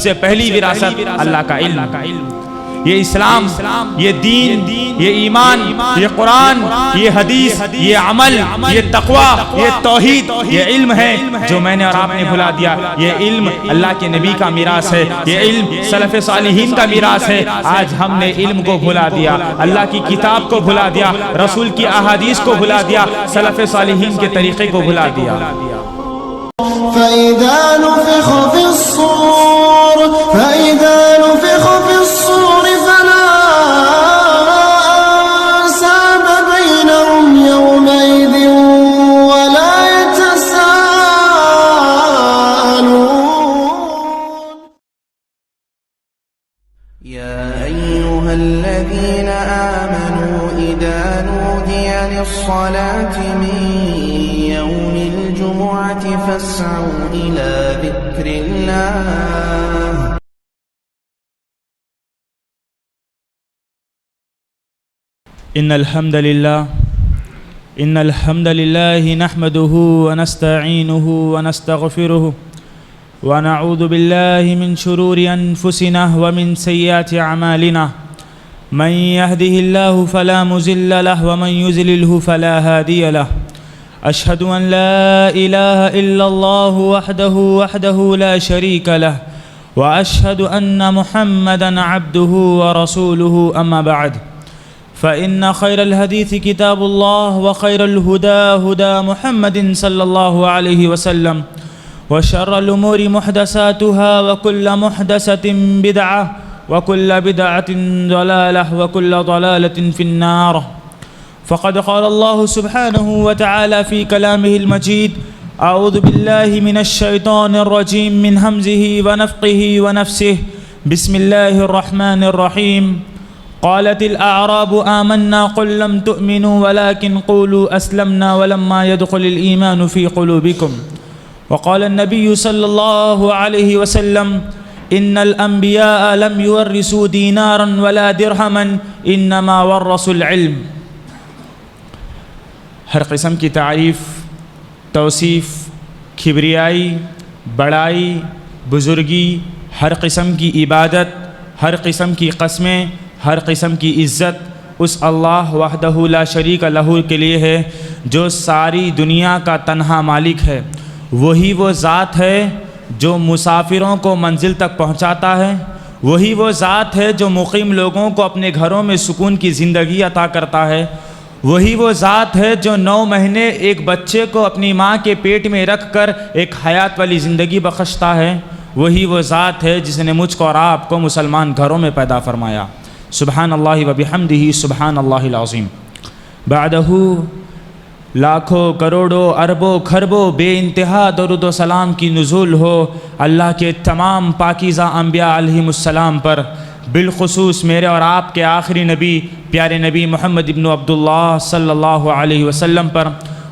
سے پہلی وراثت اللہ کا علم۔ یہ اسلام، یہ دین، یہ ایمان، یہ قرآن، یہ حدیث، یہ عمل، یہ تقوی، یہ توحید، یہ علم ہے جو میں نے اور آپ نے بھلا دیا۔ یہ علم اللہ کے نبی کا میراث ہے، یہ علم سلف صالحین کا میراث ہے۔ آج ہم نے علم کو بھلا دیا، اللہ کی کتاب کو بھلا دیا، رسول کی احادیث کو بھلا دیا، سلف صالحین کے طریقے کو بھلا دیا۔ فَإِذَا نُفِخَ فِي الصُّورِ فَلَا أَنسَابَ بَيْنَهُمْ يَوْمَئِذٍ وَلَا يَتَسَاءَلُونَ يَا أَيُّهَا الَّذِينَ آمَنُوا إِذَا نُودِيَ لِلصَّلَاةِ مِنْ يَوْمِ الْجُمُعَةِ فَاسْعَوْا إِلَى ذِكْرِ اللَّهِ إن الحمد لله نحمده ونستعينه ونستغفره ونعوذ بالله من شرور أنفسنا ومن سيئات أعمالنا من يهده الله فلا مضل له ومن يضلل فلا هادي له أشهد أن لا إله إلا الله وحده لا شريك له وأشهد أن محمدا عبده ورسوله أما بعد فإن خير الحديث كتاب الله وخير الهدى هدى محمد صلى الله عليه وسلم وشر الأمور محدثاتها وكل محدثة بدعة وكل بدعة ضلالة وكل ضلالة في النار فقد قال الله سبحانه وتعالى في كلامه المجيد أعوذ بالله من الشيطان الرجيم من همزه ونفقه ونفسه بسم الله الرحمن الرحيم قالت الأعراب آمنا قل لم تؤمنوا ولكن قولوا أسلمنا ولما يدخل الإيمان في قلوبكم وقال النبي صلى الله عليه وسلم إن الأنبياء لم يورثوا دينارا ولا درهما إنما ورثوا العلم۔ ہر قسم کی تعریف، توصیف، کبریائی، بڑائی، بزرگی، ہر قسم کی عبادت، ہر قسم کی قسمیں، ہر قسم کی عزت اس اللہ وحدہ لا شریک لہ کے لیے ہے جو ساری دنیا کا تنہا مالک ہے۔ وہی وہ ذات ہے جو مسافروں کو منزل تک پہنچاتا ہے، وہی وہ ذات ہے جو مقیم لوگوں کو اپنے گھروں میں سکون کی زندگی عطا کرتا ہے، وہی وہ ذات ہے جو 9 مہینے ایک بچے کو اپنی ماں کے پیٹ میں رکھ کر ایک حیات والی زندگی بخشتا ہے، وہی وہ ذات ہے جس نے مجھ کو اور آپ کو مسلمان گھروں میں پیدا فرمایا۔ سبحان اللہ و بحمدہ سبحان اللہ العظیم۔ بعدہ لاکھوں کروڑوں اربوں کھربوں بے انتہا درود و سلام کی نزول ہو اللہ کے تمام پاکیزہ انبیاء علیہم السلام پر، بالخصوص میرے اور آپ کے آخری نبی پیارے نبی محمد ابن عبداللہ صلی اللہ علیہ وسلم پر۔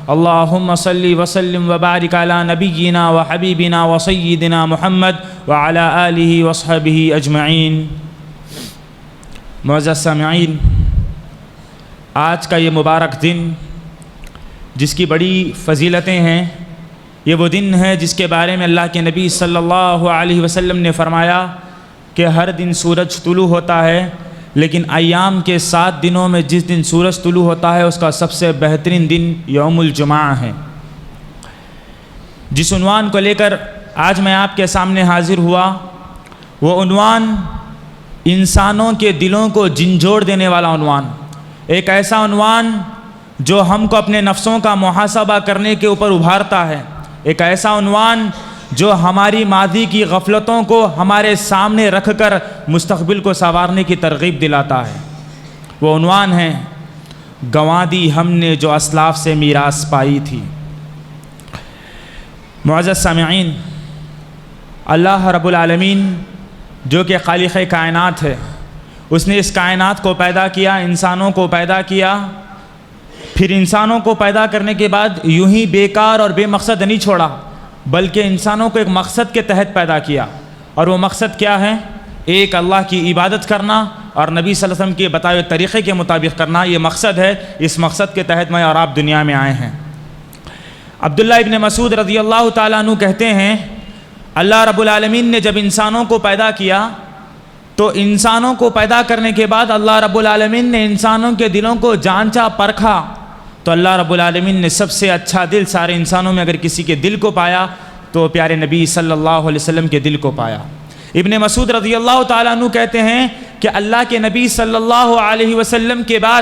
اللہم صلی وسلم وبارک علی نبینا و حبیبنا و سیدنا محمد وعلی آلہ وصحبہ اجمعین۔ معزز سامعین، آج کا یہ مبارک دن جس کی بڑی فضیلتیں ہیں، یہ وہ دن ہے جس کے بارے میں اللہ کے نبی صلی اللہ علیہ وسلم نے فرمایا کہ ہر دن سورج طلوع ہوتا ہے، لیکن ایام کے 7 دنوں میں جس دن سورج طلوع ہوتا ہے اس کا سب سے بہترین دن یوم الجمعہ ہے۔ جس عنوان کو لے کر آج میں آپ کے سامنے حاضر ہوا، وہ عنوان انسانوں کے دلوں کو جھنجھوڑ دینے والا عنوان، ایک ایسا عنوان جو ہم کو اپنے نفسوں کا محاسبہ کرنے کے اوپر ابھارتا ہے، ایک ایسا عنوان جو ہماری ماضی کی غفلتوں کو ہمارے سامنے رکھ کر مستقبل کو سنوارنے کی ترغیب دلاتا ہے۔ وہ عنوان ہے گنوا دی ہم نے جو اسلاف سے میراث پائی تھی۔ معزز سامعین، اللہ رب العالمین جو کہ خالق کائنات ہے، اس نے اس کائنات کو پیدا کیا، انسانوں کو پیدا کیا، پھر انسانوں کو پیدا کرنے کے بعد یوں ہی بیکار اور بے مقصد نہیں چھوڑا، بلکہ انسانوں کو ایک مقصد کے تحت پیدا کیا، اور وہ مقصد کیا ہے؟ ایک اللہ کی عبادت کرنا اور نبی صلی اللہ علیہ وسلم کے بتائے ہوئے طریقے کے مطابق کرنا، یہ مقصد ہے۔ اس مقصد کے تحت میں اور آپ دنیا میں آئے ہیں۔ عبداللہ ابن مسعود رضی اللہ تعالیٰ عنہ کہتے ہیں اللہ رب العالمین نے جب انسانوں کو پیدا کیا تو انسانوں کو پیدا کرنے کے بعد اللہ رب العالمین نے انسانوں کے دلوں کو جانچا پرکھا، تو اللہ رب العالمین نے سب سے اچھا دل سارے انسانوں میں اگر کسی کے دل کو پایا تو پیارے نبی صلی اللہ علیہ وسلم کے دل کو پایا۔ ابن مسعود رضی اللہ تعالیٰ عنہ کہتے ہیں کہ اللہ کے نبی صلی اللہ علیہ وسلم کے بعد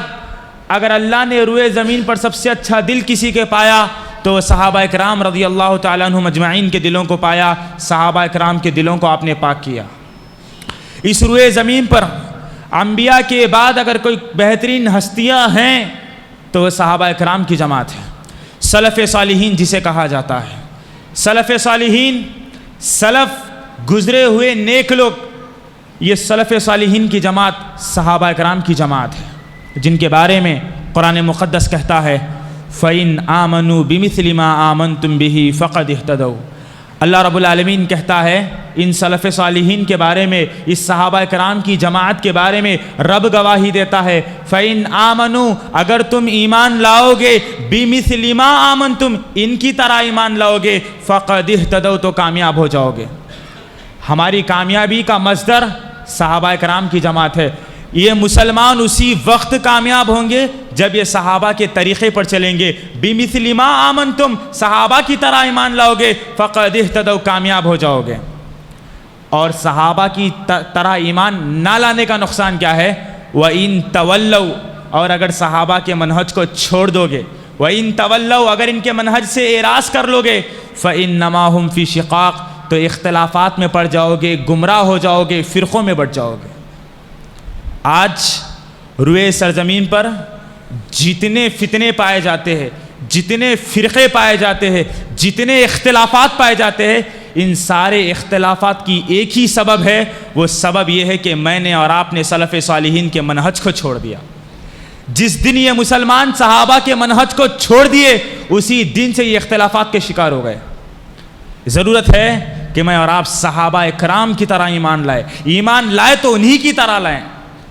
اگر اللہ نے روئے زمین پر سب سے اچھا دل کسی کے پایا تو صحابہ کرام رضی اللہ تعالیٰ عنہ مجمعین کے دلوں کو پایا، صحابہ کرام کے دلوں کو آپ نے پاک کیا۔ اس روئے زمین پر انبیاء کے بعد اگر کوئی بہترین ہستیاں ہیں تو وہ صحابہ کرام کی جماعت ہے، سلف صالحین جسے کہا جاتا ہے۔ سلف صالحین، سلف گزرے ہوئے نیک لوگ، یہ سلف صالحین کی جماعت صحابہ کرام کی جماعت ہے، جن کے بارے میں قرآن مقدس کہتا ہے فَإِنْ آمَنُوا بِمِثْلِ مَا آمَنْتُمْ بِهِ فَقَدِ اهْتَدَوْا۔ اللہ رب العالمین کہتا ہے ان سلف صالحین کے بارے میں، اس صحابہ کرام کی جماعت کے بارے میں رب گواہی دیتا ہے فَإِنْ آمَنُوا، اگر تم ایمان لاؤ گے بِمِثْلِ مَا آمَنْتُمْ، ان کی طرح ایمان لاؤ گے فَقَدِ اهْتَدَوْا، تو کامیاب ہو جاؤ گے۔ ہماری کامیابی کا مصدر صحابہ کرام کی جماعت ہے۔ یہ مسلمان اسی وقت کامیاب ہوں گے جب یہ صحابہ کے طریقے پر چلیں گے۔ بِمِثْلِ مَا آمَنْتُمْ، صحابہ کی طرح ایمان لاؤ گے فَقَدِ اهْتَدَوْا، کامیاب ہو جاؤ گے۔ اور صحابہ کی طرح ایمان نہ لانے کا نقصان کیا ہے؟ وَإِن تَوَلَّوْا، اور اگر صحابہ کے منہج کو چھوڑ دو گے، وَإِن تَوَلَّوْا، اگر ان کے منہج سے اعراض کر لو گے، فَإِنَّمَا هُمْ فِي شِقَاقٍ، تو اختلافات میں پڑ جاؤ گے، گمراہ ہو جاؤ گے، فرقوں میں بٹ جاؤ گے۔ آج روئے سرزمین پر جتنے فتنے پائے جاتے ہیں، جتنے فرقے پائے جاتے ہیں، جتنے اختلافات پائے جاتے ہیں، ان سارے اختلافات کی ایک ہی سبب ہے، وہ سبب یہ ہے کہ میں نے اور آپ نے سلف صالحین کے منہج کو چھوڑ دیا۔ جس دن یہ مسلمان صحابہ کے منہج کو چھوڑ دیے اسی دن سے یہ اختلافات کے شکار ہو گئے۔ ضرورت ہے کہ میں اور آپ صحابہ کرام کی طرح ایمان لائے تو انہی کی طرح لائیں۔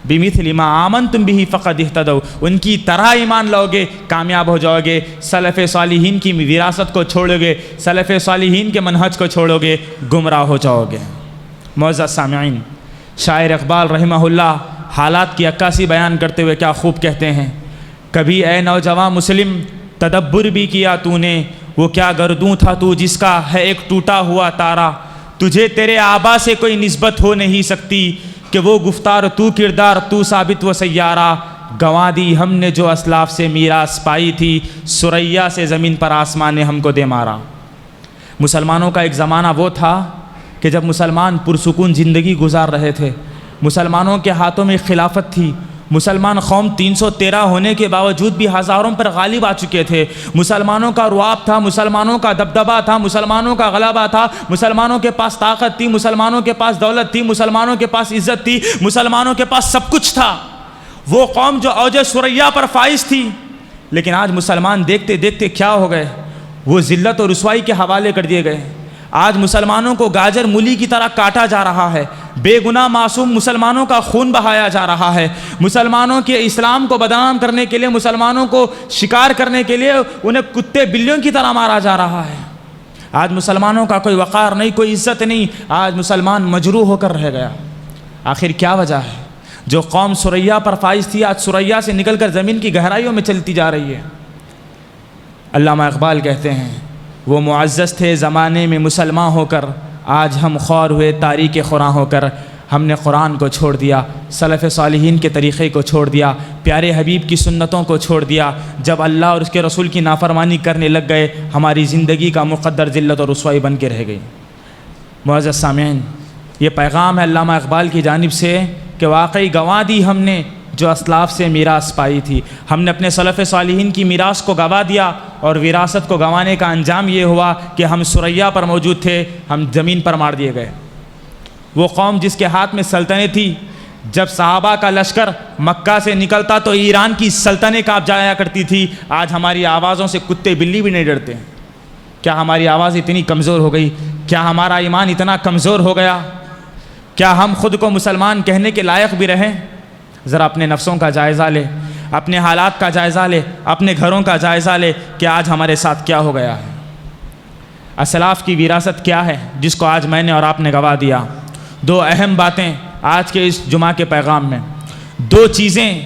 بِمِثْلِ مَا آمَنْتُمْ بِهِ فَقَدِ اهْتَدَوْا، ان کی طرح ایمان لاؤ گے کامیاب ہو جاؤ گے۔ سلف صالحین کی وراثت کو چھوڑو گے، سلف صالحین کے منہج کو چھوڑو گے، گمراہ ہو جاؤ گے۔ معزز سامعین، شاعر اقبال رحمہ اللہ حالات کی عکاسی بیان کرتے ہوئے کیا خوب کہتے ہیں، کبھی اے نوجوان مسلم تدبر بھی کیا تو نے، وہ کیا گردوں تھا تو جس کا ہے ایک ٹوٹا ہوا تارا، تجھے تیرے آبا سے کوئی نسبت ہو نہیں سکتی، کہ وہ گفتار تو کردار تو ثابت و سیارہ، گنوا دی ہم نے جو اسلاف سے میراث پائی تھی، ثریا سے زمین پر آسمان نے ہم کو دے مارا۔ مسلمانوں کا ایک زمانہ وہ تھا کہ جب مسلمان پرسکون زندگی گزار رہے تھے، مسلمانوں کے ہاتھوں میں خلافت تھی، مسلمان قوم 313 ہونے کے باوجود بھی ہزاروں پر غالب آ چکے تھے، مسلمانوں کا رعب تھا، مسلمانوں کا دبدبہ تھا، مسلمانوں کا غلبہ تھا، مسلمانوں کے پاس طاقت تھی، مسلمانوں کے پاس دولت تھی، مسلمانوں کے پاس عزت تھی، مسلمانوں کے پاس سب کچھ تھا۔ وہ قوم جو اوج ثریا پر فائز تھی، لیکن آج مسلمان دیکھتے دیکھتے کیا ہو گئے، وہ ذلت اور رسوائی کے حوالے کر دیے گئے۔ آج مسلمانوں کو گاجر مولی کی طرح کاٹا جا رہا ہے، بے گناہ معصوم مسلمانوں کا خون بہایا جا رہا ہے، مسلمانوں کے اسلام کو بدنام کرنے کے لیے، مسلمانوں کو شکار کرنے کے لیے انہیں کتے بلیوں کی طرح مارا جا رہا ہے۔ آج مسلمانوں کا کوئی وقار نہیں، کوئی عزت نہیں، آج مسلمان مجروح ہو کر رہ گیا۔ آخر کیا وجہ ہے؟ جو قوم ثریا پر فائز تھی آج ثریا سے نکل کر زمین کی گہرائیوں میں چلتی جا رہی ہے۔ علامہ اقبال کہتے ہیں وہ معزز تھے زمانے میں مسلمان ہو کر، آج ہم خوار ہوئے تاریک خراں ہو کر، ہم نے قرآن کو چھوڑ دیا، سلف صالحین کے طریقے کو چھوڑ دیا، پیارے حبیب کی سنتوں کو چھوڑ دیا۔ جب اللہ اور اس کے رسول کی نافرمانی کرنے لگ گئے، ہماری زندگی کا مقدر ذلت اور رسوائی بن کے رہ گئی۔ معزز سامعین، یہ پیغام ہے علامہ اقبال کی جانب سے کہ واقعی گنوا دی ہم نے جو اسلاف سے میراث پائی تھی، ہم نے اپنے سلف صالحین کی میراث کو گنوا دیا، اور وراثت کو گنوانے کا انجام یہ ہوا کہ ہم ثریا پر موجود تھے، ہم زمین پر مار دیے گئے۔ وہ قوم جس کے ہاتھ میں سلطنت تھی، جب صحابہ کا لشکر مکہ سے نکلتا تو ایران کی سلطنت کانپ جایا کرتی تھی، آج ہماری آوازوں سے کتے بلی بھی نہیں ڈرتے۔ کیا ہماری آواز اتنی کمزور ہو گئی؟ کیا ہمارا ایمان اتنا کمزور ہو گیا؟ کیا ہم خود کو مسلمان کہنے کے لائق بھی رہیں؟ ذرا اپنے نفسوں کا جائزہ لے، اپنے حالات کا جائزہ لے، اپنے گھروں کا جائزہ لے کہ آج ہمارے ساتھ کیا ہو گیا ہے۔ اسلاف کی وراثت کیا ہے جس کو آج میں نے اور آپ نے گوا دیا؟ دو اہم باتیں آج کے اس جمعہ کے پیغام میں، دو چیزیں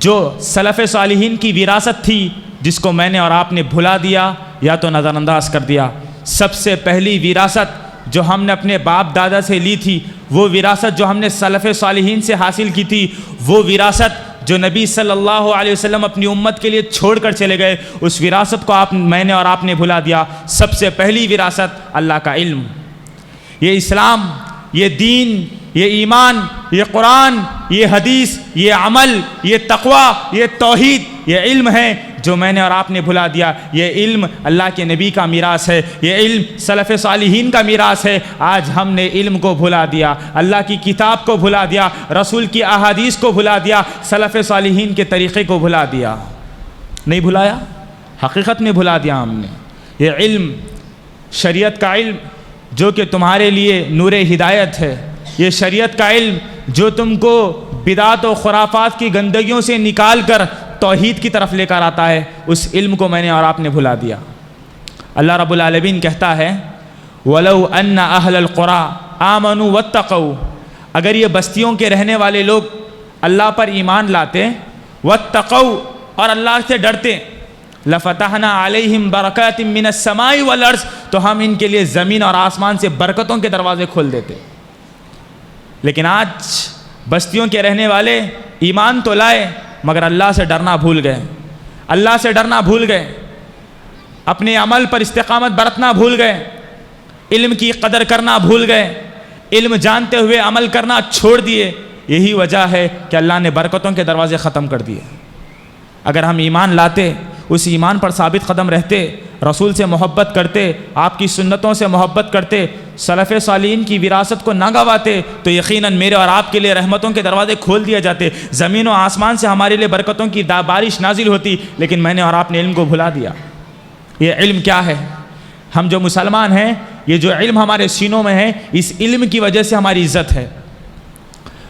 جو سلف صالحین کی وراثت تھی جس کو میں نے اور آپ نے بھلا دیا یا تو نظر انداز کر دیا۔ سب سے پہلی وراثت جو ہم نے اپنے باپ دادا سے لی تھی، وہ وراثت جو ہم نے سلف صالحین سے حاصل کی تھی، وہ وراثت جو نبی صلی اللہ علیہ وسلم اپنی امت کے لیے چھوڑ کر چلے گئے، اس وراثت کو میں نے اور آپ نے بھلا دیا۔ سب سے پہلی وراثت اللہ کا علم، یہ اسلام، یہ دین، یہ ایمان، یہ قرآن، یہ حدیث، یہ عمل، یہ تقوی، یہ توحید، یہ علم ہے جو میں نے اور آپ نے بھلا دیا۔ یہ علم اللہ کے نبی کا میراث ہے، یہ علم سلف صالحین کا میراث ہے۔ آج ہم نے علم کو بھلا دیا، اللہ کی کتاب کو بھلا دیا، رسول کی احادیث کو بھلا دیا، سلف صالحین کے طریقے کو بھلا دیا۔ نہیں بھلایا؟ حقیقت میں بھلا دیا ہم نے۔ یہ علم، شریعت کا علم جو کہ تمہارے لیے نور ہدایت ہے، یہ شریعت کا علم جو تم کو بدعت و خرافات کی گندگیوں سے نکال کر توحید کی طرف لے کر آتا ہے، اس علم کو میں نے اور آپ نے بھلا دیا۔ اللہ رب العالمین کہتا ہے وَلَوْ أَنَّ أَهْلَ الْقُرَىٰ آمَنُوا وَاتَّقَوْا، اگر یہ بستیوں کے رہنے والے لوگ اللہ پر ایمان لاتے، وَاتَّقَوْا، اور اللہ سے ڈرتے، لَفَتَحْنَا عَلَيْهِمْ بَرَكَاتٍ مِّنَ السَّمَاءِ وَالْأَرْضِ، تو ہم ان کے لیے زمین اور آسمان سے برکتوں کے دروازے کھول دیتے۔ لیکن آج بستیوں کے رہنے والے ایمان تو لائے مگر اللہ سے ڈرنا بھول گئے، اللہ سے ڈرنا بھول گئے، اپنے عمل پر استقامت برتنا بھول گئے، علم کی قدر کرنا بھول گئے، علم جانتے ہوئے عمل کرنا چھوڑ دیے۔ یہی وجہ ہے کہ اللہ نے برکتوں کے دروازے ختم کر دیے۔ اگر ہم ایمان لاتے، اس ایمان پر ثابت قدم رہتے، رسول سے محبت کرتے، آپ کی سنتوں سے محبت کرتے، سلف صالحین کی وراثت کو نہ گواتے، تو یقیناً میرے اور آپ کے لیے رحمتوں کے دروازے کھول دیے جاتے، زمین و آسمان سے ہمارے لیے برکتوں کی بارش نازل ہوتی۔ لیکن میں نے اور آپ نے علم کو بھلا دیا۔ یہ علم کیا ہے؟ ہم جو مسلمان ہیں، یہ جو علم ہمارے سینوں میں ہے، اس علم کی وجہ سے ہماری عزت ہے۔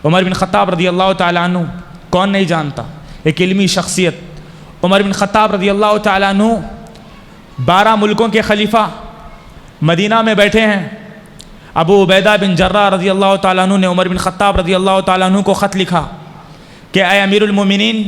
عمر بن خطاب رضی اللہ تعالیٰ عنہ، کون نہیں جانتا، ایک علمی شخصیت۔ عمر بن خطاب رضی اللہ تعالیٰ عنہ 12 ملکوں کے خلیفہ مدینہ میں بیٹھے ہیں۔ ابو عبیدہ بن جراح رضی اللہ تعالیٰ عنہ نے عمر بن خطاب رضی اللہ تعالیٰ عنہ کو خط لکھا کہ اے امیر المومنین،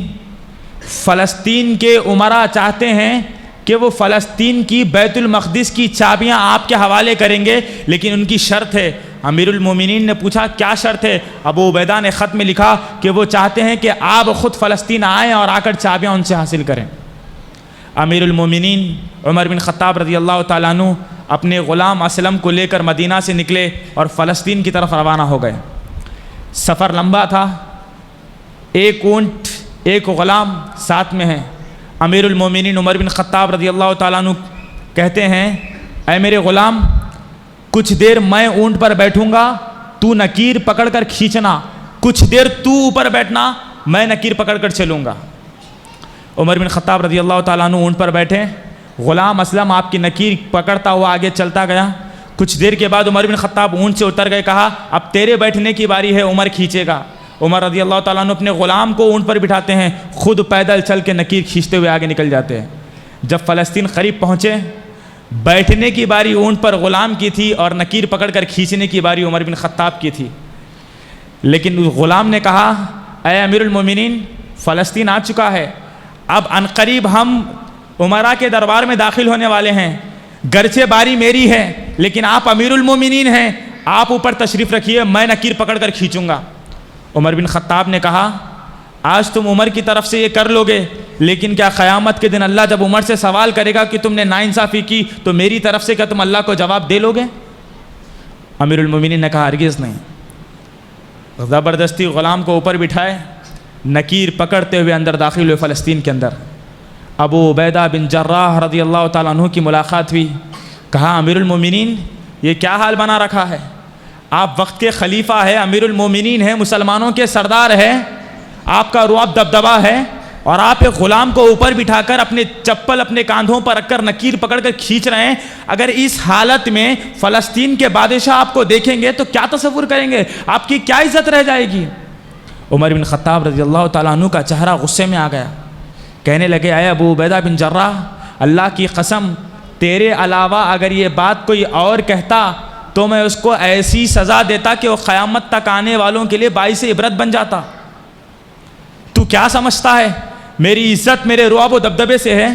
فلسطین کے امراء چاہتے ہیں کہ وہ فلسطین کی بیت المقدس کی چابیاں آپ کے حوالے کریں گے، لیکن ان کی شرط ہے۔ امیر المومنین نے پوچھا کیا شرط ہے؟ ابو عبیدہ نے خط میں لکھا کہ وہ چاہتے ہیں کہ آپ خود فلسطین آئیں اور آ کر چابیاں ان سے حاصل کریں۔ امیر المومنین عمر بن خطاب رضی اللہ تعالیٰ عنہ اپنے غلام اسلم کو لے کر مدینہ سے نکلے اور فلسطین کی طرف روانہ ہو گئے۔ سفر لمبا تھا، ایک اونٹ، ایک غلام ساتھ میں ہیں۔ امیر المومنین عمر بن خطاب رضی اللہ تعالیٰ عنہ کہتے ہیں اے میرے غلام، کچھ دیر میں اونٹ پر بیٹھوں گا، تو نکیر پکڑ کر کھینچنا، کچھ دیر تو اوپر بیٹھنا، میں نکیر پکڑ کر چلوں گا۔ عمر بن خطاب رضی اللہ تعالیٰ عنہ اونٹ پر بیٹھے، غلام اسلم آپ کی نکیر پکڑتا ہوا آگے چلتا گیا۔ کچھ دیر کے بعد عمر بن خطاب اونٹ سے اتر گئے، کہا اب تیرے بیٹھنے کی باری ہے، عمر کھینچے گا۔ عمر رضی اللہ تعالیٰ عنہ اپنے غلام کو اونٹ پر بٹھاتے ہیں، خود پیدل چل کے نکیر کھینچتے ہوئے آگے نکل جاتے ہیں۔ جب فلسطین قریب پہنچے، بیٹھنے کی باری اونٹ پر غلام کی تھی اور نکیر پکڑ کر کھینچنے کی باری عمر بن خطاب کی تھی۔ لیکن غلام نے کہا اے امیر المومنین، فلسطین آ چکا ہے، اب عنقریب ہم عمرا کے دربار میں داخل ہونے والے ہیں، گرچہ باری میری ہے لیکن آپ امیر المومنین ہیں، آپ اوپر تشریف رکھیے، میں نکیر پکڑ کر کھینچوں گا۔ عمر بن خطاب نے کہا آج تم عمر کی طرف سے یہ کر لو گے، لیکن کیا قیامت کے دن اللہ جب عمر سے سوال کرے گا کہ تم نے ناانصافی کی تو میری طرف سے کیا تم اللہ کو جواب دے لو گے؟ امیر المومنین نے کہا ہرگز نہیں۔ زبردستی غلام کو اوپر بٹھائے، نکیر پکڑتے ہوئے اندر داخل ہوئے فلسطین کے اندر۔ ابو عبیدہ بن جراح رضی اللہ تعالیٰ عنہ کی ملاقات ہوئی، کہا امیر المومنین یہ کیا حال بنا رکھا ہے؟ آپ وقت کے خلیفہ ہے، امیر المومنین ہیں، مسلمانوں کے سردار ہے، آپ کا رعب دبدبہ ہے، اور آپ ایک غلام کو اوپر بٹھا کر اپنے چپل اپنے کاندھوں پر رکھ کر نکیر پکڑ کر کھینچ رہے ہیں۔ اگر اس حالت میں فلسطین کے بادشاہ آپ کو دیکھیں گے تو کیا تصور کریں گے؟ آپ کی کیا عزت رہ جائے گی؟ عمر بن خطاب رضی اللہ تعالیٰ عنہ کا چہرہ غصے میں آ گیا، کہنے لگے اے ابو عبیدہ بن جراح، اللہ کی قسم تیرے علاوہ اگر یہ بات کوئی اور کہتا تو میں اس کو ایسی سزا دیتا کہ وہ قیامت تک آنے والوں کے لیے باعث عبرت بن جاتا۔ تو کیا سمجھتا ہے میری عزت میرے رعب و دبدبے سے ہے؟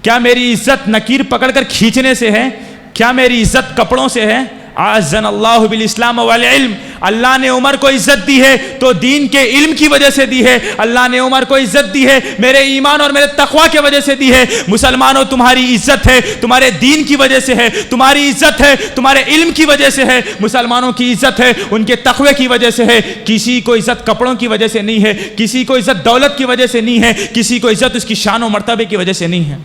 کیا میری عزت نکیر پکڑ کر کھینچنے سے ہے؟ کیا میری عزت کپڑوں سے ہے؟ اعزنا اللہ بالاسلام والعلم، اللہ نے عمر کو عزت دی ہے تو دین کے علم کی وجہ سے دی ہے۔ اللہ نے عمر کو عزت دی ہے میرے ایمان اور میرے تقوی کی وجہ سے دی ہے۔ مسلمانوں تمہاری عزت ہے تمہارے دین کی وجہ سے ہے، تمہاری عزت ہے تمہارے علم کی وجہ سے ہے، مسلمانوں کی عزت ہے ان کے تقوی کی وجہ سے ہے۔ کسی کو عزت کپڑوں کی وجہ سے نہیں ہے، کسی کو عزت دولت کی وجہ سے نہیں ہے، کسی کو عزت اس کی شان و مرتبے کی وجہ سے نہیں ہے۔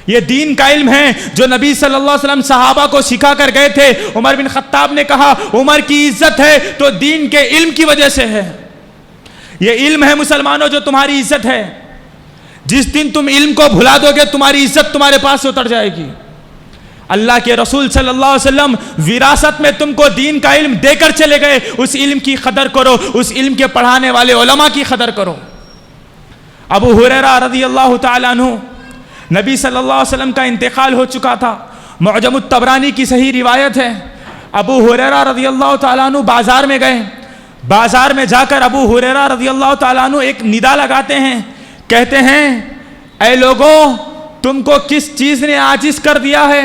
یہ دین کا علم ہے جو نبی صلی اللہ علیہ وسلم صحابہ کو سکھا کر گئے تھے۔ عمر بن خطاب نے کہا عمر کی عزت ہے تو دین کے علم کی وجہ سے ہے۔ یہ علم ہے مسلمانوں جو تمہاری عزت ہے۔ جس دن تم علم کو بھلا دو گے تمہاری عزت تمہارے پاس سے اتر جائے گی۔ اللہ کے رسول صلی اللہ علیہ وسلم وراثت میں تم کو دین کا علم دے کر چلے گئے، اس علم کی قدر کرو، اس علم کے پڑھانے والے علماء کی قدر کرو۔ ابو ہریرہ رضی اللہ تعالیٰ عنہ، نبی صلی اللہ علیہ وسلم کا انتقال ہو چکا تھا، معجم الطبرانی کی صحیح روایت ہے۔ ابو ہریرہ رضی اللہ تعالیٰ عنہ بازار میں گئے، بازار میں جا کر ابو ہریرہ رضی اللہ تعالیٰ عنہ ایک ندا لگاتے ہیں، کہتے ہیں اے لوگوں تم کو کس چیز نے عاجز کر دیا ہے؟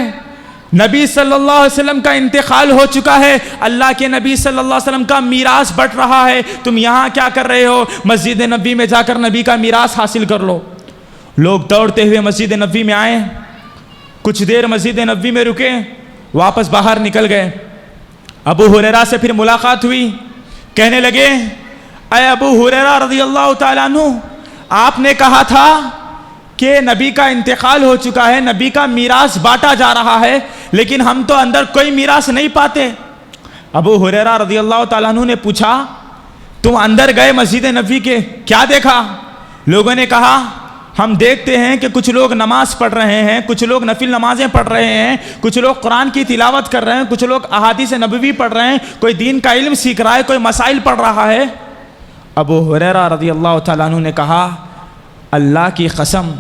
نبی صلی اللہ علیہ وسلم کا انتقال ہو چکا ہے، اللہ کے نبی صلی اللہ علیہ وسلم کا میراث بٹ رہا ہے، تم یہاں کیا کر رہے ہو؟ مسجد نبوی میں جا کر نبی کا میراث حاصل کر لو۔ لوگ دوڑتے ہوئے مسجد نبوی میں آئے، کچھ دیر مسجد نبوی میں رکے، واپس باہر نکل گئے۔ ابو ہریرہ سے پھر ملاقات ہوئی، کہنے لگے اے ابو ہریرہ رضی اللہ تعالیٰ عنہ، آپ نے کہا تھا کہ نبی کا انتقال ہو چکا ہے، نبی کا میراث بانٹا جا رہا ہے، لیکن ہم تو اندر کوئی میراث نہیں پاتے۔ ابو ہریرہ رضی اللہ تعالیٰ عنہ نے پوچھا تم اندر گئے مسجد نبوی کے، کیا دیکھا؟ لوگوں نے کہا ہم دیکھتے ہیں کہ کچھ لوگ نماز پڑھ رہے ہیں، کچھ لوگ نفل نمازیں پڑھ رہے ہیں، کچھ لوگ قرآن کی تلاوت کر رہے ہیں، کچھ لوگ احادیث نبوی پڑھ رہے ہیں، کوئی دین کا علم سیکھ رہا ہے، کوئی مسائل پڑھ رہا ہے۔ ابو ہریرہ رضی اللہ تعالیٰ عنہ نے کہا اللہ کی قسم،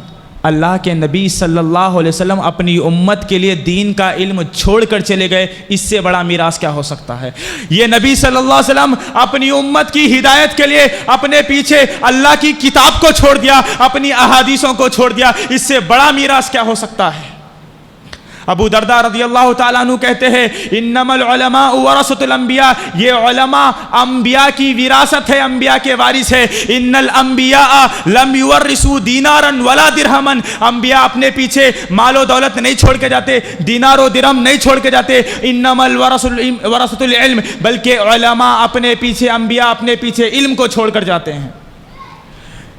اللہ کے نبی صلی اللہ علیہ وسلم اپنی امت کے لیے دین کا علم چھوڑ کر چلے گئے، اس سے بڑا میراث کیا ہو سکتا ہے؟ یہ نبی صلی اللہ علیہ وسلم اپنی امت کی ہدایت کے لیے اپنے پیچھے اللہ کی کتاب کو چھوڑ دیا، اپنی احادیثوں کو چھوڑ دیا، اس سے بڑا میراث کیا ہو سکتا ہے؟ ابو درداء رضی اللہ تعالیٰ عنہ کہتے ہیں انما العلماء ورثۃ الانبیاء، یہ علماء انبیاء کی وراثت ہے، انبیاء کے وارث ہے۔ ان الانبیاء لم یورثوا دینارا ولا درہما، انبیاء اپنے پیچھے مال و دولت نہیں چھوڑ کے جاتے، دینار و درہم نہیں چھوڑ کے جاتے۔ انما الورثۃ العلم، بلکہ علماء اپنے پیچھے، انبیاء اپنے پیچھے علم کو چھوڑ کر جاتے ہیں۔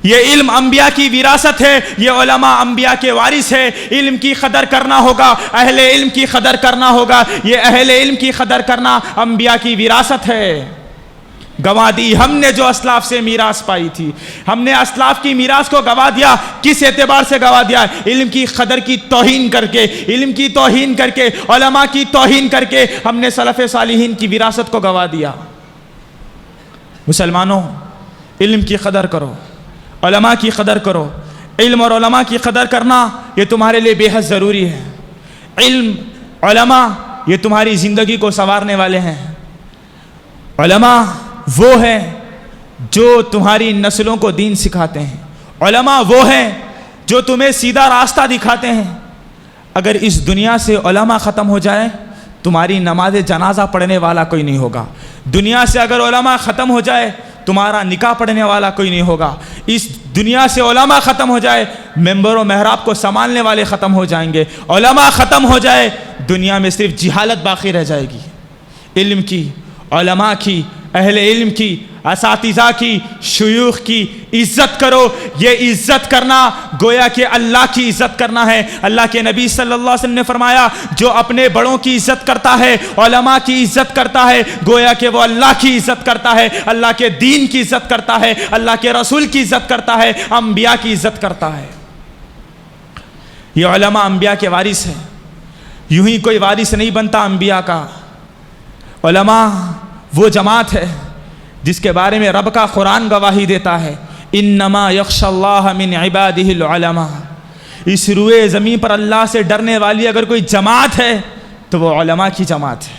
یہ علم انبیاء کی وراثت ہے، یہ علماء انبیاء کے وارث ہے۔ علم کی قدر کرنا ہوگا، اہل علم کی قدر کرنا ہوگا، یہ اہل علم کی قدر کرنا انبیاء کی وراثت ہے۔ گوا دی ہم نے جو اسلاف سے میراث پائی تھی، ہم نے اسلاف کی میراث کو گوا دیا۔ کس اعتبار سے گوا دیا؟ علم کی قدر کی توہین کر کے، علم کی توہین کر کے، علماء کی توہین کر کے ہم نے سلف صالحین کی وراثت کو گوا دیا۔ مسلمانوں علم کی قدر کرو، علماء کی قدر کرو۔ علم اور علماء کی قدر کرنا یہ تمہارے لیے بے حد ضروری ہے۔ علم، علماء یہ تمہاری زندگی کو سنوارنے والے ہیں۔ علماء وہ ہیں جو تمہاری نسلوں کو دین سکھاتے ہیں، علماء وہ ہیں جو تمہیں سیدھا راستہ دکھاتے ہیں۔ اگر اس دنیا سے علماء ختم ہو جائے تمہاری نماز جنازہ پڑھنے والا کوئی نہیں ہوگا۔ دنیا سے اگر علماء ختم ہو جائے تمہارا نکاح پڑھنے والا کوئی نہیں ہوگا۔ اس دنیا سے علماء ختم ہو جائے ممبر و محراب کو سنبھالنے والے ختم ہو جائیں گے۔ علماء ختم ہو جائے دنیا میں صرف جہالت باقی رہ جائے گی۔ علم کی، علماء کی، اہل علم کی، اساتذہ کی، شیوخ کی عزت کرو۔ یہ عزت کرنا گویا کہ اللہ کی عزت کرنا ہے۔ اللہ کے نبی صلی اللہ علیہ وسلم نے فرمایا جو اپنے بڑوں کی عزت کرتا ہے، علماء کی عزت کرتا ہے، گویا کہ وہ اللہ کی عزت کرتا ہے، اللہ کے دین کی عزت کرتا ہے، اللہ کے رسول کی عزت کرتا ہے، انبیاء کی عزت کرتا ہے۔ یہ علماء انبیاء کے وارث ہیں، یوں ہی کوئی وارث نہیں بنتا انبیاء کا۔ علماء وہ جماعت ہے جس کے بارے میں رب کا قرآن گواہی دیتا ہے انما یخشی اللہ من عبادہ العلماء۔ اس روئے زمین پر اللہ سے ڈرنے والی اگر کوئی جماعت ہے تو وہ علماء کی جماعت ہے۔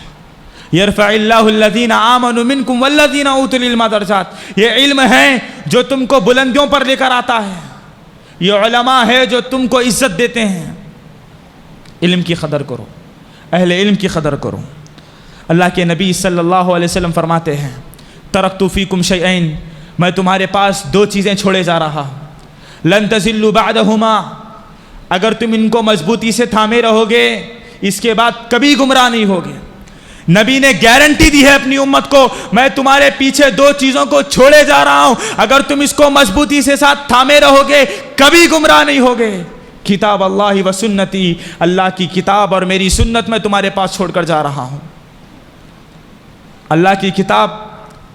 یرفع اللہ الذین آمنوا منکم والذین اوتوا العلم درجات، یہ علم ہے جو تم کو بلندیوں پر لے کر آتا ہے، یہ علماء ہے جو تم کو عزت دیتے ہیں۔ علم کی قدر کرو، اہل علم کی قدر کرو۔ اللہ کے نبی صلی اللہ علیہ وسلم فرماتے ہیں ترکت فیکم شیئین، میں تمہارے پاس دو چیزیں چھوڑے جا رہا ہوں، لن تضلوا بعدہما، اگر تم ان کو مضبوطی سے تھامے رہو گے اس کے بعد کبھی گمراہ نہیں ہوگے۔ نبی نے گارنٹی دی ہے اپنی امت کو، میں تمہارے پیچھے دو چیزوں کو چھوڑے جا رہا ہوں، اگر تم اس کو مضبوطی سے ساتھ تھامے رہو گے کبھی گمراہ نہیں ہوگے۔ کتاب اللہ و سنتی، اللہ کی کتاب اور میری سنت میں تمہارے پاس چھوڑ کر جا رہا ہوں۔ اللہ کی کتاب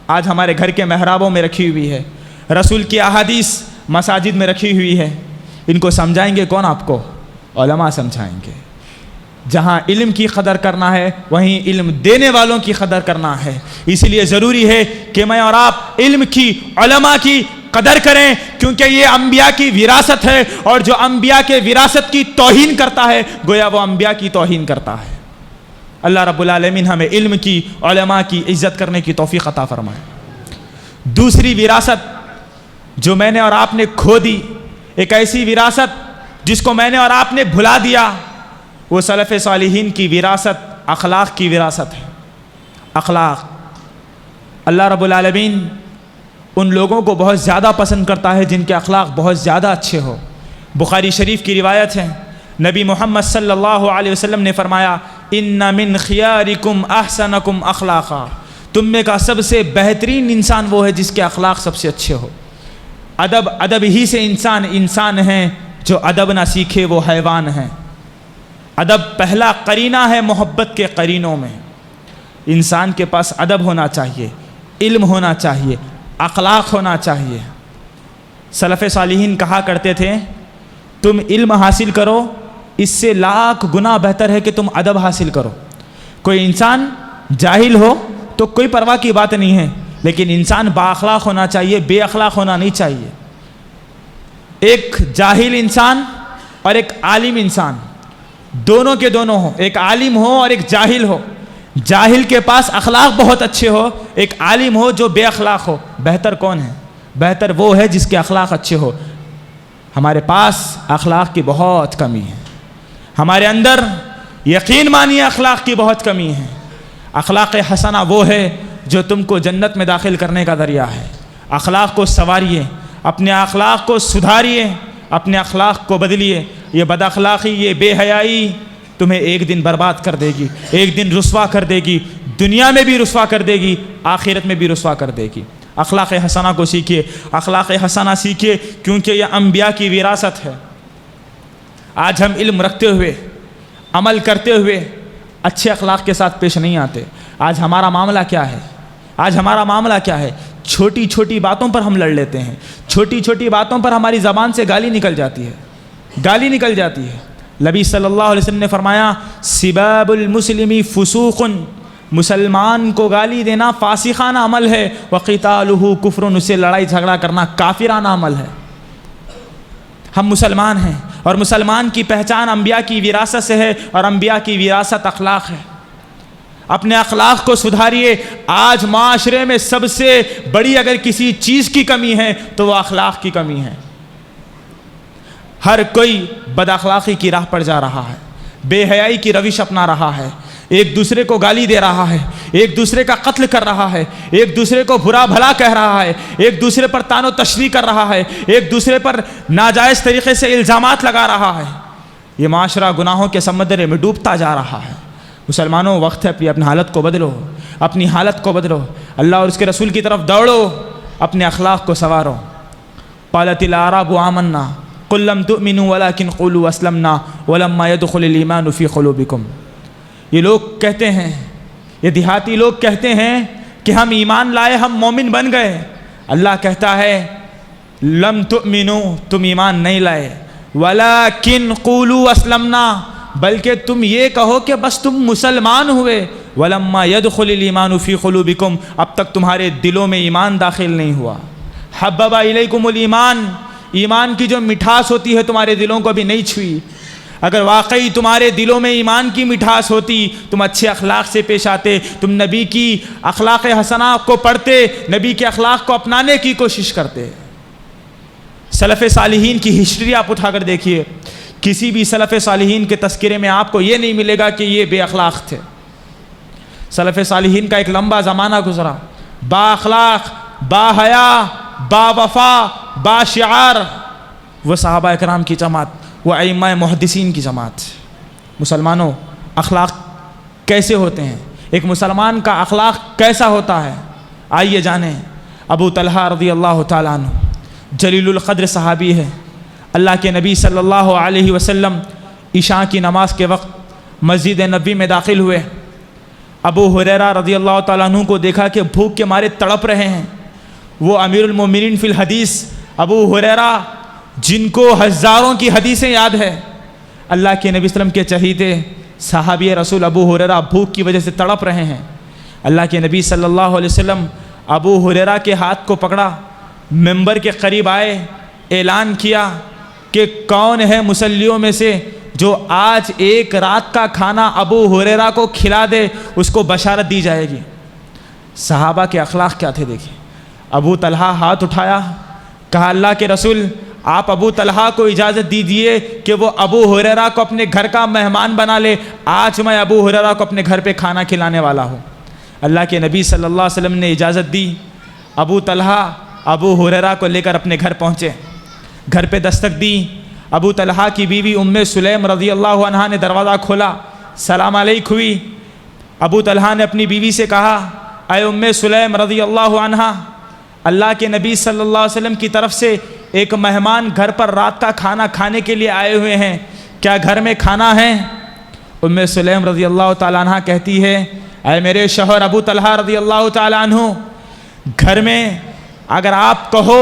آج ہمارے گھر کے محرابوں میں رکھی ہوئی ہے، رسول کی احادیث مساجد میں رکھی ہوئی ہے، ان کو سمجھائیں گے کون آپ کو؟ علماء سمجھائیں گے۔ جہاں علم کی قدر کرنا ہے وہیں علم دینے والوں کی قدر کرنا ہے، اسی لیے ضروری ہے کہ میں اور آپ علم کی، علماء کی قدر کریں، کیونکہ یہ انبیاء کی وراثت ہے، اور جو انبیاء کے وراثت کی توہین کرتا ہے گویا وہ انبیاء کی توہین کرتا ہے۔ اللہ رب العالمین ہمیں علم کی، علماء کی عزت کرنے کی توفیق عطا فرمائے۔ دوسری وراثت جو میں نے اور آپ نے کھو دی، ایک ایسی وراثت جس کو میں نے اور آپ نے بھلا دیا، وہ سلف صالحین کی وراثت اخلاق کی وراثت ہے۔ اخلاق، اللہ رب العالمین ان لوگوں کو بہت زیادہ پسند کرتا ہے جن کے اخلاق بہت زیادہ اچھے ہو۔ بخاری شریف کی روایت ہے، نبی محمد صلی اللہ علیہ وسلم نے فرمایا ان من خیارکم احسنکم اخلاقا، تم میں کا سب سے بہترین انسان وہ ہے جس کے اخلاق سب سے اچھے ہو۔ ادب ہی سے انسان ہے، جو ادب نہ سیکھے وہ حیوان ہے۔ ادب پہلا قرینہ ہے محبت کے قرینوں میں۔ انسان کے پاس ادب ہونا چاہیے، علم ہونا چاہیے، اخلاق ہونا چاہیے۔ سلف صالحین کہا کرتے تھے تم علم حاصل کرو، اس سے لاکھ گنا بہتر ہے کہ تم ادب حاصل کرو۔ کوئی انسان جاہل ہو تو کوئی پرواہ کی بات نہیں ہے، لیکن انسان با اخلاق ہونا چاہیے، بے اخلاق ہونا نہیں چاہیے۔ ایک جاہل انسان اور ایک عالم انسان، دونوں کے دونوں ہو، ایک عالم ہو اور ایک جاہل ہو، جاہل کے پاس اخلاق بہت اچھے ہو، ایک عالم ہو جو بے اخلاق ہو، بہتر کون ہے؟ بہتر وہ ہے جس کے اخلاق اچھے ہو۔ ہمارے پاس اخلاق کی بہت کمی ہے، ہمارے اندر یقین مانیے اخلاق کی بہت کمی ہے۔ اخلاق حسنہ وہ ہے جو تم کو جنت میں داخل کرنے کا ذریعہ ہے۔ اخلاق کو سنواریے، اپنے اخلاق کو سدھاریے، اپنے اخلاق کو بدلیے۔ یہ بد اخلاقی، یہ بے حیائی تمہیں ایک دن برباد کر دے گی، ایک دن رسوا کر دے گی، دنیا میں بھی رسوا کر دے گی، آخرت میں بھی رسوا کر دے گی۔ اخلاق حسنہ کو سیکھیے، اخلاق حسنہ سیکھیے، کیونکہ یہ انبیاء کی وراثت ہے۔ آج ہم علم رکھتے ہوئے، عمل کرتے ہوئے اچھے اخلاق کے ساتھ پیش نہیں آتے۔ آج ہمارا معاملہ کیا ہے؟ آج ہمارا معاملہ کیا ہے؟ چھوٹی چھوٹی باتوں پر ہم لڑ لیتے ہیں، چھوٹی چھوٹی باتوں پر ہماری زبان سے گالی نکل جاتی ہے، گالی نکل جاتی ہے۔ نبی صلی اللہ علیہ وسلم نے فرمایا سباب المسلم فسوق، مسلمان کو گالی دینا فاسقانہ عمل ہے، وقتالہ کفر، اس سے لڑائی جھگڑا کرنا کافرانہ عمل ہے۔ ہم مسلمان ہیں اور مسلمان کی پہچان انبیاء کی وراثت سے ہے، اور انبیاء کی وراثت اخلاق ہے۔ اپنے اخلاق کو سدھاریے۔ آج معاشرے میں سب سے بڑی اگر کسی چیز کی کمی ہے تو وہ اخلاق کی کمی ہے۔ ہر کوئی بد اخلاقی کی راہ پر جا رہا ہے، بے حیائی کی روش اپنا رہا ہے، ایک دوسرے کو گالی دے رہا ہے، ایک دوسرے کا قتل کر رہا ہے، ایک دوسرے کو برا بھلا کہہ رہا ہے، ایک دوسرے پر طعن و تشریح کر رہا ہے، ایک دوسرے پر ناجائز طریقے سے الزامات لگا رہا ہے۔ یہ معاشرہ گناہوں کے سمندر میں ڈوبتا جا رہا ہے۔ مسلمانوں، وقت ہے اپنی حالت کو بدلو، اپنی حالت کو بدلو، اللہ اور اس کے رسول کی طرف دوڑو، اپنے اخلاق کو سنوارو۔ قالت الاعراب آمنا قل لم تؤمنوا ولكن قولوا اسلمنا ولما يدخل الايمان في قلوبكم۔ یہ لوگ کہتے ہیں، یہ دیہاتی لوگ کہتے ہیں کہ ہم ایمان لائے، ہم مومن بن گئے۔ اللہ کہتا ہے لم تؤمنوا، تم ایمان نہیں لائے، ولكن قولوا اسلمنا، بلکہ تم یہ کہو کہ بس تم مسلمان ہوئے۔ ولما يدخل الايمان في قلوبكم، اب تک تمہارے دلوں میں ایمان داخل نہیں ہوا۔ حبب الیکم الایمان، ایمان کی جو مٹھاس ہوتی ہے تمہارے دلوں کو بھی نہیں چھوئی۔ اگر واقعی تمہارے دلوں میں ایمان کی مٹھاس ہوتی، تم اچھے اخلاق سے پیش آتے، تم نبی کی اخلاق حسنہ کو پڑھتے، نبی کے اخلاق کو اپنانے کی کوشش کرتے۔ سلف صالحین کی ہسٹری آپ اٹھا کر دیکھیے، کسی بھی سلف صالحین کے تذکرے میں آپ کو یہ نہیں ملے گا کہ یہ بے اخلاق تھے۔ سلف صالحین کا ایک لمبا زمانہ گزرا، با اخلاق، با حیا، با وفا، با شعار، وہ صحابہ اکرام کی جماعت، وہ ائمہ محدثین کی جماعت۔ مسلمانوں، اخلاق کیسے ہوتے ہیں؟ ایک مسلمان کا اخلاق کیسا ہوتا ہے؟ آئیے جانیں۔ ابو طلحہ رضی اللہ تعالیٰ عنہ جلیل القدر صحابی ہے۔ اللہ کے نبی صلی اللہ علیہ وسلم عشاء کی نماز کے وقت مسجد نبوی میں داخل ہوئے۔ ابو ہریرہ رضی اللہ تعالیٰ عنہ کو دیکھا کہ بھوک کے مارے تڑپ رہے ہیں۔ وہ امیر المومنین فی الحدیث ابو ہریرہ جن کو ہزاروں کی حدیثیں یاد ہے، اللہ کے نبی صلی اللہ علیہ وسلم کے چہیتے صحابی رسول ابو ہریرہ بھوک کی وجہ سے تڑپ رہے ہیں۔ اللہ کے نبی صلی اللہ علیہ وسلم ابو ہریرہ کے ہاتھ کو پکڑا، ممبر کے قریب آئے، اعلان کیا کہ کون ہے مصلیوں میں سے جو آج ایک رات کا کھانا ابو ہریرہ کو کھلا دے، اس کو بشارت دی جائے گی۔ صحابہ کے اخلاق کیا تھے دیکھیں۔ ابو طلحہ ہاتھ اٹھایا، کہا اللہ کے رسول آپ ابو طلحہ کو اجازت دیجیے کہ وہ ابو ہریرہ کو اپنے گھر کا مہمان بنا لے، آج میں ابو ہریرہ کو اپنے گھر پہ کھانا کھلانے والا ہوں۔ اللہ کے نبی صلی اللہ علیہ وسلم نے اجازت دی۔ ابو طلحہ ابو ہریرہ کو لے کر اپنے گھر پہنچے، گھر پہ دستک دی۔ ابو طلحہ کی بیوی ام سلیم رضی اللہ عنہا نے دروازہ کھولا، سلام علیکم ہوئی۔ ابو طلحہ نے اپنی بیوی سے کہا، اے ام سلیم رضی اللہ عنہا، اللہ کے نبی صلی اللہ علیہ وسلم کی طرف سے ایک مہمان گھر پر رات کا کھانا کھانے کے لیے آئے ہوئے ہیں، کیا گھر میں کھانا ہے؟ ام سلیم رضی اللہ تعالیٰ عنہ کہتی ہے، اے میرے شوہر ابو طلحہ رضی اللہ تعالیٰ عنہ، گھر میں اگر آپ کہو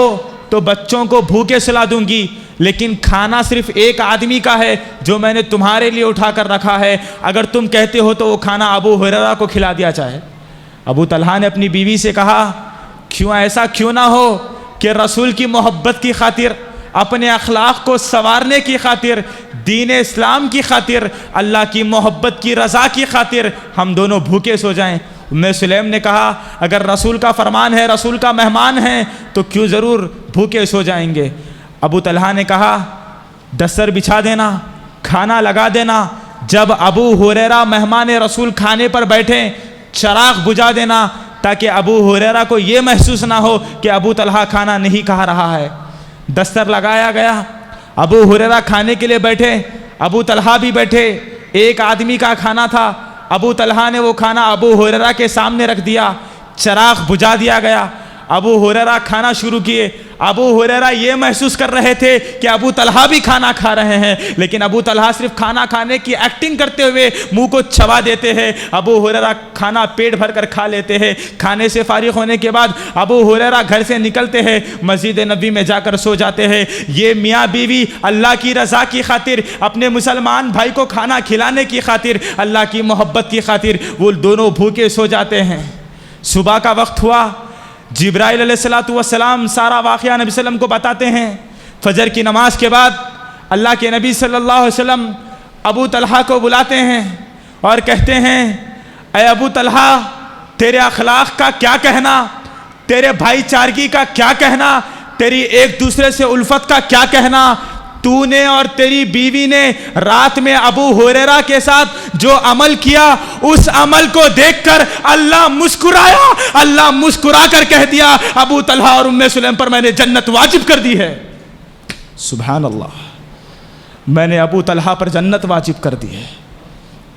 تو بچوں کو بھوکے سلا دوں گی، لیکن کھانا صرف ایک آدمی کا ہے جو میں نے تمہارے لیے اٹھا کر رکھا ہے، اگر تم کہتے ہو تو وہ کھانا ابو ہریرہ کو کھلا دیا جائے۔ ابو طلحہ نے اپنی بیوی سے کہا، کیوں ایسا کیوں نہ ہو کہ رسول کی محبت کی خاطر، اپنے اخلاق کو سنوارنے کی خاطر، دین اسلام کی خاطر، اللہ کی محبت کی رضا کی خاطر ہم دونوں بھوکے سو جائیں۔ ام سلیم نے کہا، اگر رسول کا فرمان ہے، رسول کا مہمان ہے تو کیوں ضرور بھوکے سو جائیں گے۔ ابو طلحہ نے کہا، دستر بچھا دینا، کھانا لگا دینا، جب ابو ہریرہ مہمان رسول کھانے پر بیٹھیں چراغ بجھا دینا، تاکہ ابو ہریرہ کو یہ محسوس نہ ہو کہ ابو طلحہ کھانا نہیں کھا رہا ہے۔ دستر لگایا گیا، ابو ہریرہ کھانے کے لیے بیٹھے، ابو طلحہ بھی بیٹھے، ایک آدمی کا کھانا تھا۔ ابو طلحہ نے وہ کھانا ابو ہریرہ کے سامنے رکھ دیا، چراغ بجھا دیا گیا، ابو ہریرہ کھانا شروع کیے۔ ابو ہریرہ یہ محسوس کر رہے تھے کہ ابو طلحہ بھی کھانا کھا رہے ہیں، لیکن ابو طلحہ صرف کھانا کھانے کی ایکٹنگ کرتے ہوئے منہ کو چبا دیتے ہیں۔ ابو ہریرہ کھانا پیٹ بھر کر کھا لیتے ہیں۔ کھانے سے فارغ ہونے کے بعد ابو ہریرہ گھر سے نکلتے ہیں، مسجد نبوی میں جا کر سو جاتے ہیں۔ یہ میاں بیوی اللہ کی رضا کی خاطر، اپنے مسلمان بھائی کو کھانا کھلانے کی خاطر، اللہ کی محبت کی خاطر وہ دونوں بھوکے سو جاتے ہیں۔ صبح کا وقت ہوا، جبرائیل علیہ السلام سارا واقعہ نبی صلی اللہ علیہ وسلم کو بتاتے ہیں۔ فجر کی نماز کے بعد اللہ کے نبی صلی اللہ علیہ وسلم ابو طلحہ کو بلاتے ہیں اور کہتے ہیں، اے ابو طلحہ، تیرے اخلاق کا کیا کہنا، تیرے بھائی چارگی کا کیا کہنا، تیری ایک دوسرے سے الفت کا کیا کہنا، تو نے اور تیری بیوی نے رات میں ابو ہریرہ کے ساتھ جو عمل کیا، اس عمل کو دیکھ کر اللہ مسکرایا، اللہ مسکرا کر کہہ دیا، ابو طلحہ اور ام سلیم پر میں نے جنت واجب کر دی ہے۔ سبحان اللہ، میں نے ابو طلحہ پر جنت واجب کر دی ہے۔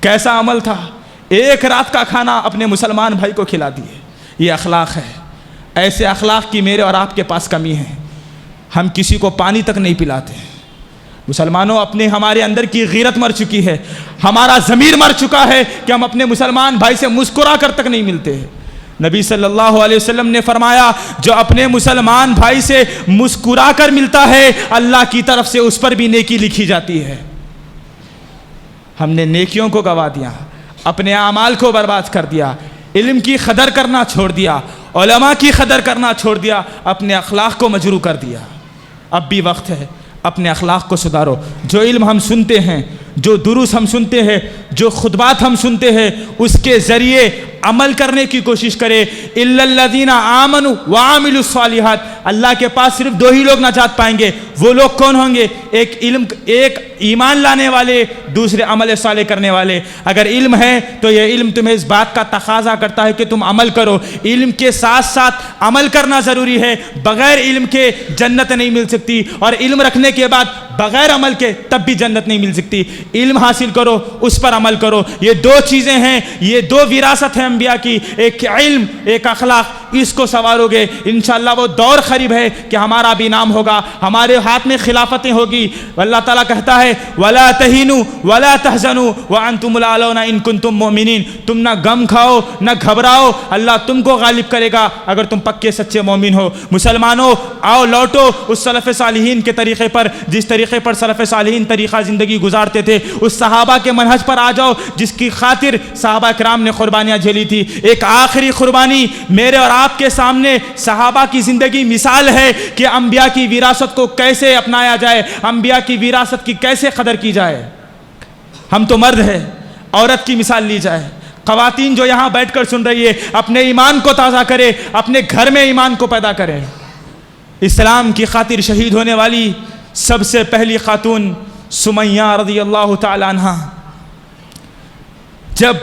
کیسا عمل تھا؟ ایک رات کا کھانا اپنے مسلمان بھائی کو کھلا دیے۔ یہ اخلاق ہے۔ ایسے اخلاق کی میرے اور آپ کے پاس کمی ہے۔ ہم کسی کو پانی تک نہیں پلاتے۔ مسلمانوں، ہمارے اندر کی غیرت مر چکی ہے، ہمارا ضمیر مر چکا ہے کہ ہم اپنے مسلمان بھائی سے مسکرا کر تک نہیں ملتے ہیں۔ نبی صلی اللہ علیہ وسلم نے فرمایا، جو اپنے مسلمان بھائی سے مسکرا کر ملتا ہے، اللہ کی طرف سے اس پر بھی نیکی لکھی جاتی ہے۔ ہم نے نیکیوں کو گوا دیا، اپنے اعمال کو برباد کر دیا، علم کی قدر کرنا چھوڑ دیا، علماء کی قدر کرنا چھوڑ دیا، اپنے اخلاق کو مجروح کر دیا۔ اب بھی وقت ہے، اپنے اخلاق کو سدھارو۔ جو علم ہم سنتے ہیں، جو دروس ہم سنتے ہیں، جو خطبات ہم سنتے ہیں، اس کے ذریعے عمل کرنے کی کوشش کرے۔ الا الذین آمنوا وعملوا الصالحات، اللہ کے پاس صرف دو ہی لوگ نجات پائیں گے۔ وہ لوگ کون ہوں گے؟ ایک ایمان لانے والے، دوسرے عمل صالح کرنے والے۔ اگر علم ہے تو یہ علم تمہیں اس بات کا تقاضا کرتا ہے کہ تم عمل کرو۔ علم کے ساتھ ساتھ عمل کرنا ضروری ہے، بغیر علم کے جنت نہیں مل سکتی، اور علم رکھنے کے بعد بغیر عمل کے تب بھی جنت نہیں مل سکتی۔ علم حاصل کرو، اس پر عمل کرو۔ یہ دو چیزیں ہیں، یہ دو وراثت ہیں انبیاء کی، ایک علم، ایک اخلاق۔ اس کو سنوارو گے انشاءاللہ وہ دور قریب ہے کہ ہمارا بھی نام ہوگا، ہمارے ہاتھ میں خلافتیں ہوگی۔ اللہ تعالیٰ کہتا ہے وَلَا تَهِنُوا وَلَا تَحْزَنُوا وَأَنْتُمُ الْأَعْلَوْنَ إِن كُنتُم مُؤْمِنِينَ۔ تم نہ غم کھاؤ نہ گھبراؤ، اللہ تم کو غالب کرے گا اگر تم پکے سچے مومن ہو۔ مسلمانوں آؤ لوٹو اس سلف صالحین کے طریقے پر، جس طریقے پر سلف صالحین طریقہ زندگی گزارتے تھے۔ اس صحابہ کے منہج پر آ جاؤ جس کی خاطر صحابہ کرام نے قربانیاں جھیلی تھی۔ ایک آخری قربانی میرے اور آپ کے سامنے صحابہ کی زندگی مثال ہے کہ انبیاء کی وراثت کو کیسے اپنایا جائے، انبیاء کی وراثت کی کیسے قدر کی جائے۔ ہم تو مرد ہیں، عورت کی مثال لی جائے۔ خواتین جو یہاں بیٹھ کر سن رہی ہے، اپنے ایمان کو تازہ کرے، اپنے گھر میں ایمان کو پیدا کرے۔ اسلام کی خاطر شہید ہونے والی سب سے پہلی خاتون سمیہ رضی اللہ تعالی عنہ۔ جب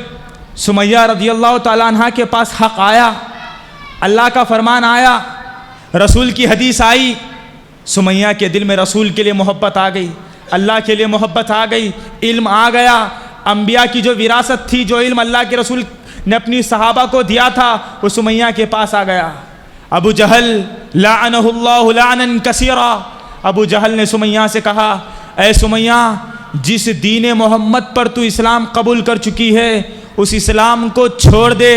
سمیہ رضی اللہ تعالی عنہ کے پاس حق آیا، اللہ کا فرمان آیا، رسول کی حدیث آئی، سمیہ کے دل میں رسول کے لیے محبت آ گئی، اللہ کے لیے محبت آ گئی، علم آ گیا۔ انبیاء کی جو وراثت تھی، جو علم اللہ کے رسول نے اپنی صحابہ کو دیا تھا، وہ سمیہ کے پاس آ گیا۔ ابو جہل لعنہ اللہ لعنا کثیرا، ابو جہل نے سمیہ سے کہا اے سمیہ، جس دین محمد پر تو اسلام قبول کر چکی ہے اس اسلام کو چھوڑ دے،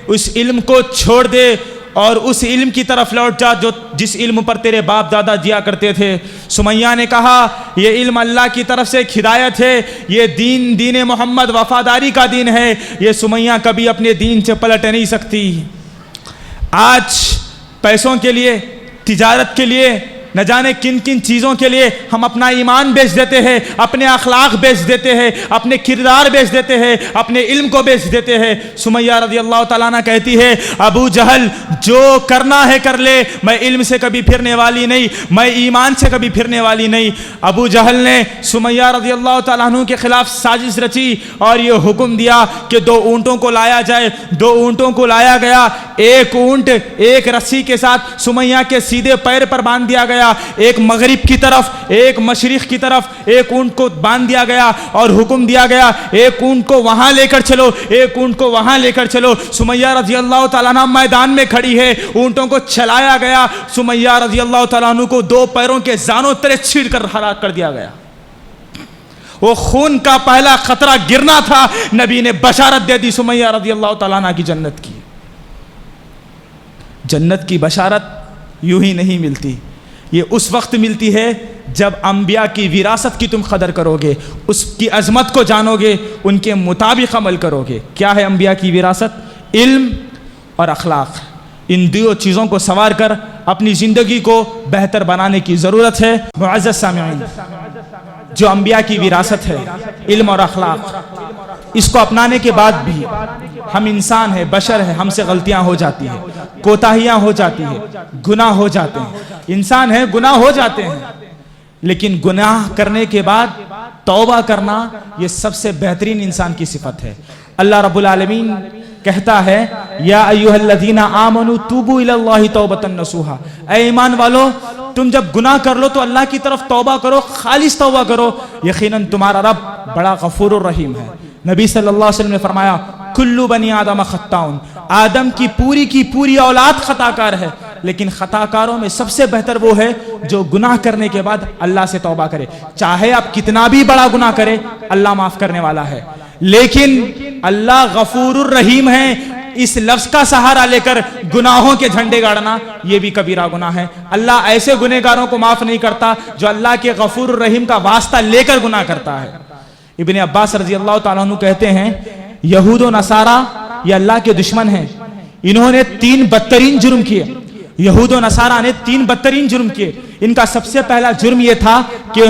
اس علم کو چھوڑ دے اور اس علم کی طرف لوٹ جا جس علم پر تیرے باپ دادا جیا کرتے تھے۔ سمیہ نے کہا یہ علم اللہ کی طرف سے ایک ہدایت ہے، یہ دین محمد وفاداری کا دین ہے، یہ سمیہ کبھی اپنے دین سے پلٹ نہیں سکتی۔ آج پیسوں کے لیے، تجارت کے لیے، نہ جانے کن کن چیزوں کے لیے ہم اپنا ایمان بیچ دیتے ہیں، اپنے اخلاق بیچ دیتے ہیں، اپنے کردار بیچ دیتے ہیں، اپنے علم کو بیچ دیتے ہیں۔ سمیہ رضی اللہ تعالیٰ عنہ کہتی ہے ابو جہل جو کرنا ہے کر لے، میں علم سے کبھی پھرنے والی نہیں، میں ایمان سے کبھی پھرنے والی نہیں۔ ابو جہل نے سمیہ رضی اللہ تعالیٰ عنہ کے خلاف سازش رچی اور یہ حکم دیا کہ 2 اونٹوں کو لایا جائے۔ 2 اونٹوں کو لایا گیا، ایک اونٹ ایک رسی کے ساتھ سمیہ کے سیدھے پیر پر باندھ دیا گیا، ایک مغرب کی طرف ایک مشرق کی طرف ایک اونٹ کو باندھ دیا گیا اور حکم دیا گیا ایک اونٹ کو وہاں لے کر چلو، ایک اونٹ کو وہاں لے کر چلو۔ سمیہ رضی اللہ تعالیٰ عنہ میدان میں کھڑی ہے، اونٹوں کو چلایا گیا، سمیہ رضی اللہ تعالیٰ عنہ کو 2 پیروں کے زانوں تلے چھیڑ کر ہلاک کر دیا گیا۔ وہ خون کا پہلا خطرہ گرنا تھا، نبی نے بشارت دے دی سمیہ رضی اللہ تعالیٰ عنہ کی جنت کی۔ جنت کی بشارت یوں ہی نہیں ملتی، یہ اس وقت ملتی ہے جب انبیاء کی وراثت کی تم قدر کرو گے، اس کی عظمت کو جانو گے، ان کے مطابق عمل کرو گے۔ کیا ہے انبیاء کی وراثت؟ علم اور اخلاق۔ ان 2 چیزوں کو سنوار کر اپنی زندگی کو بہتر بنانے کی ضرورت ہے۔ معزز سامعین، جو انبیاء کی وراثت ہے علم اور اخلاق، اس کو اپنانے کے بعد بھی ہم انسان ہیں، بشر ہیں، ہم سے غلطیاں ہو جاتی ہیں، کوتاہیاں ہو جاتی ہیں، گناہ ہو جاتے ہیں۔ انسان ہیں، گناہ ہو جاتے ہیں، لیکن گناہ کرنے کے بعد توبہ کرنا یہ سب سے بہترین انسان کی صفت ہے۔ اللہ رب العالمین کہتا ہے یا ایھا الذین آمنوا توبوا الی اللہ توبۃ نصوحا، اے ایمان والو تم جب گناہ کر لو تو اللہ کی طرف توبہ کرو، خالص توبہ کرو، یقیناً تمہارا رب بڑا غفور الرحیم ہے۔ نبی صلی اللہ علیہ وسلم نے فرمایا کلو بنی آدم خطاؤن، آدم کی پوری اولاد خطا کار ہے، لیکن خطا کاروں میں سب سے بہتر وہ ہے جو گناہ کرنے کے بعد اللہ سے توبہ کرے۔ چاہے آپ کتنا بھی بڑا گناہ کرے، اللہ معاف کرنے والا ہے، لیکن اللہ غفور الرحیم ہے۔ اس لفظ کا سہارا لے کر گناہوں کے جھنڈے گاڑنا یہ بھی کبیرہ گناہ ہے۔ اللہ ایسے گنہگاروں کو معاف نہیں کرتا جو اللہ کے غفور الرحیم کا واسطہ لے کر گناہ کرتا ہے۔ ابن عباس رضی اللہ تعالیٰ عنہ کہتے ہیں یہود و نصارہ یہ اللہ کے دشمن ہیں، انہوں نے 3 بدترین جرم کیے۔ یہود و نصارہ نے 3 بدترین جرم کیے. ان کا سب سے پہلا جرم یہ تھا کہ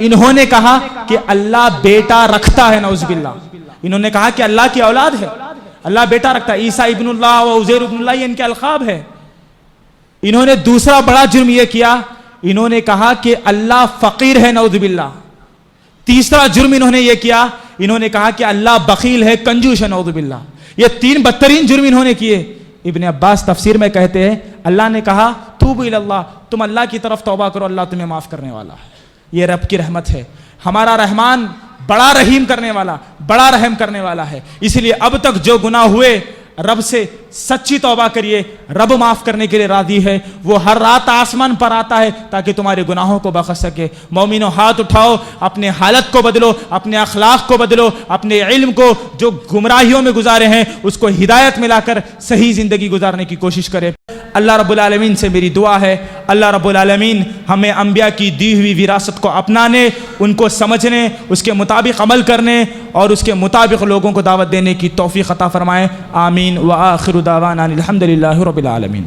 انہوں نے کہا کہ اللہ بیٹا رکھتا ہے. نعوذ باللہ. انہوں نے کہا کہ اللہ کی اولاد ہے, اللہ بیٹا رکھتا ہے. عیسیٰ ابن اللہ و عزیر ابن اللہ, یہ ان کے القاب ہے. انہوں نے دوسرا بڑا جرم یہ کیا, انہوں نے کہا کہ اللہ فقیر ہے. نعوذ باللہ. تیسرا جرم انہوں نے یہ کیا, انہوں نے کہا کہ اللہ بخیل ہے, کنجوس ہے. نعوذ باللہ. یہ 3 بدترین جرم انہوں نے کیے. ابن عباس تفسیر میں کہتے ہیں اللہ نے کہا توبوا الی اللہ, تم اللہ کی طرف توبہ کرو, اللہ تمہیں معاف کرنے والا ہے. یہ رب کی رحمت ہے. ہمارا رحمان بڑا رحیم کرنے والا, بڑا رحم کرنے والا ہے. اس لیے اب تک جو گناہ ہوئے رب سے سچی توبہ کریے, رب معاف کرنے کے لیے راضی ہے. وہ ہر رات آسمان پر آتا ہے تاکہ تمہارے گناہوں کو بخش سکے. مومنوں ہاتھ اٹھاؤ, اپنے حالت کو بدلو, اپنے اخلاق کو بدلو, اپنے علم کو جو گمراہیوں میں گزارے ہیں اس کو ہدایت میں لا کر صحیح زندگی گزارنے کی کوشش کرے. اللہ رب العالمین سے میری دعا ہے, اللہ رب العالمین ہمیں انبیاء کی دی ہوئی وراثت کو اپنانے, ان کو سمجھنے, اس کے مطابق عمل کرنے اور اس کے مطابق لوگوں کو دعوت دینے کی توفیق عطا فرمائے. آمین. وآخر دعوانا الحمد للہ رب العالمین.